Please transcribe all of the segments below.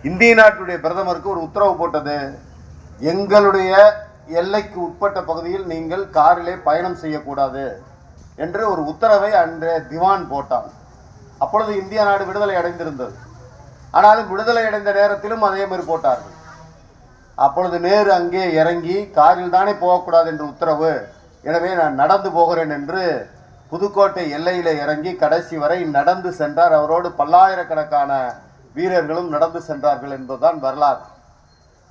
இந்திய நாட்டுடைய பிரதமருக்கு ஒரு உத்தரவு போட்டது. எங்களுடைய எல்லைக்கு உட்பட்ட பகுதியில் நீங்கள் காரிலே பயணம் செய்யக்கூடாது என்று ஒரு உத்தரவை அன்றைய திவான் போட்டான். அப்பொழுது இந்திய நாடு விடுதலை அடைந்திருந்தது. ஆனாலும் விடுதலை அடைந்த நேரத்திலும் அதே மாதிரி போட்டார்கள். அப்பொழுது நேரு அங்கே இறங்கி காரில் தானே போகக்கூடாது என்று உத்தரவு, எனவே நான் நடந்து போகிறேன் என்று புதுக்கோட்டை எல்லையில் இறங்கி கடைசி வரை நடந்து சென்றார். அவரோடு பல்லாயிரக்கணக்கான வீரர்களும் நடந்து சென்றார்கள் என்பதுதான் வரலாறு.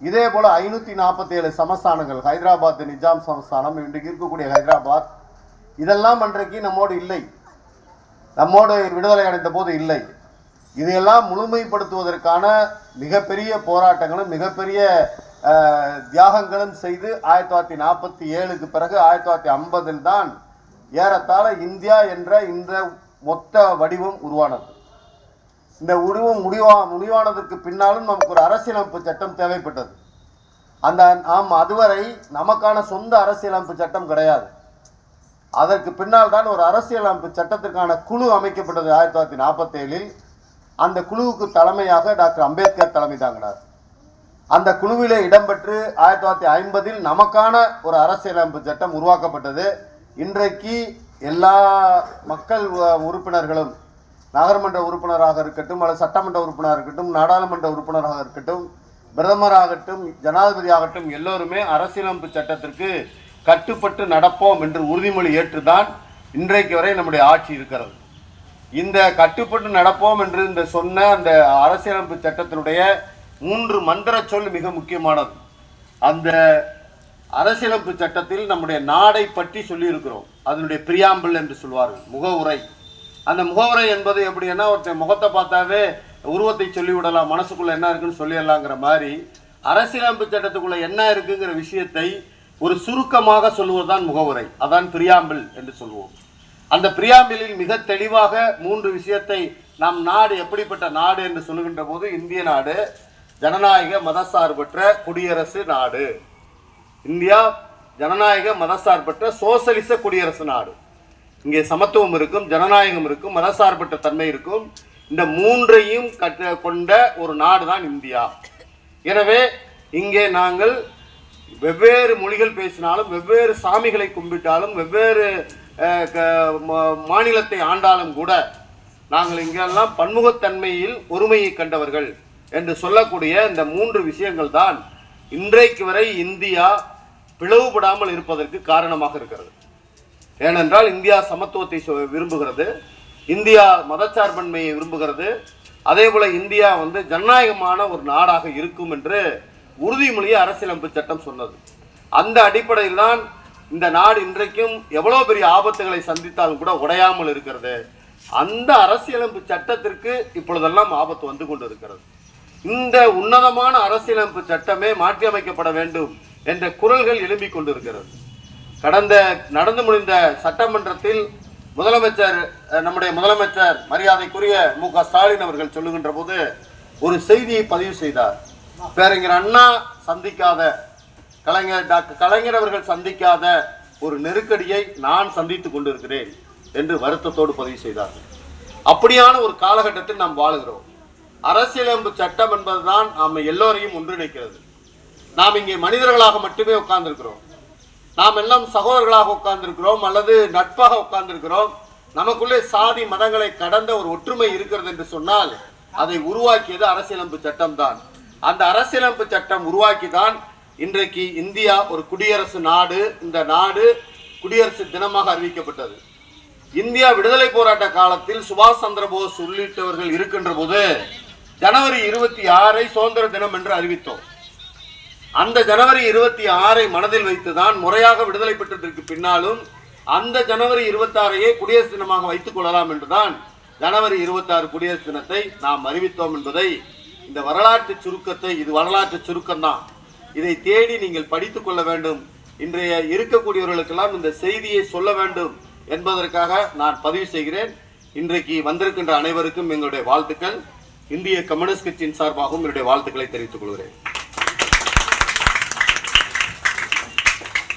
இதே போல 547 சமஸ்தானங்கள், ஹைதராபாத் நிஜாம் சமஸ்தானம், இன்றைக்கு இருக்கக்கூடிய ஹைதராபாத், இதெல்லாம் அன்றைக்கு நம்மோடு இல்லை, நம்மோடு விடுதலை அடைந்த போது இல்லை. இதையெல்லாம் முழுமைப்படுத்துவதற்கான மிகப்பெரிய போராட்டங்களும் மிகப்பெரிய தியாகங்களும் செய்து 1947க்கு பிறகு 1950 தான் ஏறத்தாழ இந்தியா என்ற இந்த மொத்த வடிவம் உருவானது. இந்த உருவம் முடிவானதற்கு பின்னாலும் நமக்கு ஒரு அரசியலமைப்பு சட்டம் தேவைப்பட்டது. அதுவரை நமக்கான சொந்த அரசியலமைப்பு சட்டம் கிடையாது. அதற்கு பின்னால் தான் ஒரு அரசியலமைப்பு சட்டத்திற்கான குழு அமைக்கப்பட்டது 1947. அந்த குழுவுக்கு தலைமையாக டாக்டர் அம்பேத்கர் தலைமை தாங்கினார். அந்த குழுவிலே இடம்பெற்று 1950 நமக்கான ஒரு அரசியலமைப்பு சட்டம் உருவாக்கப்பட்டது. இன்றைக்கு எல்லா மக்கள் உறுப்பினர்களும், நகர்மன்ற உறுப்பினராக இருக்கட்டும், அல்லது சட்டமன்ற உறுப்பினராக இருக்கட்டும், நாடாளுமன்ற உறுப்பினராக இருக்கட்டும், பிரதமராகட்டும், ஜனாதிபதி ஆகட்டும், எல்லோருமே அரசியலமைப்பு சட்டத்திற்கு கட்டுப்பட்டு நடப்போம் என்று உறுதிமொழி ஏற்றுதான் இன்றைக்கு வரை நம்முடைய ஆட்சி இருக்கிறது. இந்த கட்டுப்பட்டு நடப்போம் என்று இந்த சொன்ன அந்த அரசியலமைப்பு சட்டத்தினுடைய 3 மந்திர சொல் மிக முக்கியமானது. அந்த அரசியலமைப்பு சட்டத்தில் நம்முடைய நாடை பற்றி சொல்லியிருக்கிறோம். அதனுடைய பிரியாம்பிள் என்று சொல்வார்கள், முகவுரை. அந்த முகவுரை என்பது எப்படின்னா, ஒருத்தர் முகத்தை பார்த்தாவே உருவத்தை சொல்லிவிடலாம், மனசுக்குள்ள என்ன இருக்குன்னு சொல்லிடலாங்கிற மாதிரி அரசியலமைப்பு சட்டத்துக்குள்ள என்ன இருக்குங்கிற விஷயத்தை ஒரு சுருக்கமாக சொல்லுவதுதான் முகவுரை. அதான் பிரியாம்பிள் என்று சொல்லுவோம். அந்த பிரியாம்பிளில் மிக தெளிவாக 3 விஷயத்தை, நம் நாடு எப்படிப்பட்ட நாடு என்று சொல்லுகின்ற போது, இந்திய நாடு ஜனநாயக மதசார்பற்ற குடியரசு நாடு, இந்தியா ஜனநாயக மதசார்பற்ற சோசலிச குடியரசு நாடு. இங்கே சமத்துவம் இருக்கும், ஜனநாயகம் இருக்கும், மதசார்பற்ற தன்மை இருக்கும். இந்த 3ஐயும் கொண்ட ஒரு நாடு தான் இந்தியா. எனவே இங்கே நாங்கள் வெவ்வேறு மொழிகள் பேசினாலும், வெவ்வேறு சாமிகளை கும்பிட்டாலும், வெவ்வேறு மாநிலத்தை ஆண்டாலும் கூட நாங்கள் இங்கெல்லாம் பன்முகத்தன்மையில் ஒருமையை கண்டவர்கள் என்று சொல்லக்கூடிய இந்த 3 விஷயங்கள் தான் இன்றைக்கு வரை இந்தியா பிளவுபடாமல் இருப்பதற்கு காரணமாக இருக்கிறது. ஏனென்றால் இந்தியா சமத்துவத்தை விரும்புகிறது, இந்தியா மதச்சார்பன்மையை விரும்புகிறது, அதே போல இந்தியா ஜனநாயகமான ஒரு நாடாக இருக்கும் என்று உறுதிமொழியை அரசியலமைப்பு சட்டம் சொன்னது. அந்த அடிப்படையில் தான் இந்த நாடு இன்றைக்கும் எவ்வளவு பெரிய ஆபத்துகளை சந்தித்தாலும் கூட உடையாமல் இருக்கிறது. அந்த அரசியலமைப்பு சட்டத்திற்கு இப்பொழுதெல்லாம் ஆபத்து வந்து கொண்டு இருக்கிறது. இந்த உன்னதமான அரசியலமைப்பு சட்டமே மாற்றியமைக்கப்பட வேண்டும் என்ற குரல்கள் எழும்பிக் கொண்டிருக்கிறது. நடந்து முடிந்த சட்டமன்றத்தில் நம்முடைய முதலமைச்சர் மரியாதைக்குரிய மு.க. ஸ்டாலின் அவர்கள் சொல்லுகின்ற போது ஒரு செய்தியை பதிவு செய்தார். பேரறிஞர் அண்ணா சந்திக்காத, டாக்டர் கலைஞர் அவர்கள் சந்திக்காத ஒரு நெருக்கடியை நான் சந்தித்துக் கொண்டிருக்கிறேன் என்று வருத்தத்தோடு பதிவு செய்தார்கள். அப்படியான ஒரு காலகட்டத்தில் நாம் வாழுகிறோம். அரசியலமைப்பு சட்டம் என்பதுதான் நாம் எல்லோரையும் ஒன்றிணைக்கிறது. நாம் இங்கே மனிதர்களாக மட்டுமே உட்கார்ந்திருக்கிறோம், நாம் எல்லாம் சகோதரர்களாக உட்கார்ந்திருக்கிறோம் அல்லது நட்பாக உட்கார்ந்திருக்கிறோம். நமக்குள்ளே சாதி மதங்களை கடந்த ஒரு ஒற்றுமை இருக்கிறது என்று சொன்னால் அதை உருவாக்கியது அரசியலமைப்பு சட்டம் தான். அந்த அரசியலமைப்பு சட்டம் உருவாக்கி தான் இன்றைக்கு இந்தியா ஒரு குடியரசு நாடு. இந்த நாடு குடியரசு தினமாக அறிவிக்கப்பட்டது. இந்தியா விடுதலை போராட்ட காலத்தில் சுபாஷ் சந்திர போஸ் உள்ளிட்டவர்கள் இருக்கின்ற போது ஜனவரி 26 சுதந்திர தினம் என்று அறிவித்தோம். அந்த ஜனவரி 26 மனதில் வைத்துதான் முறையாக விடுதலை பெற்றதற்கு பின்னாலும் அந்த ஜனவரி 26 குடியரசு தினமாக வைத்துக் கொள்ளலாம் என்றுதான் ஜனவரி 26 குடியரசு தினத்தை நாம் அறிவித்தோம் என்பதை, இந்த வரலாற்று சுருக்கத்தை, இது வரலாற்று சுருக்கம்தான், இதை தேடி நீங்கள் படித்துக் கொள்ள வேண்டும். இன்றைய இருக்கக்கூடியவர்களுக்கெல்லாம் இந்த செய்தியை சொல்ல வேண்டும் என்பதற்காக நான் பதிவு செய்கிறேன். இன்றைக்கு வந்திருக்கின்ற அனைவருக்கும் எங்களுடைய வாழ்த்துக்கள். இந்திய கம்யூனிஸ்ட் கட்சியின் சார்பாகவும் என்னுடைய வாழ்த்துக்களை தெரிவித்துக் கொள்கிறேன்.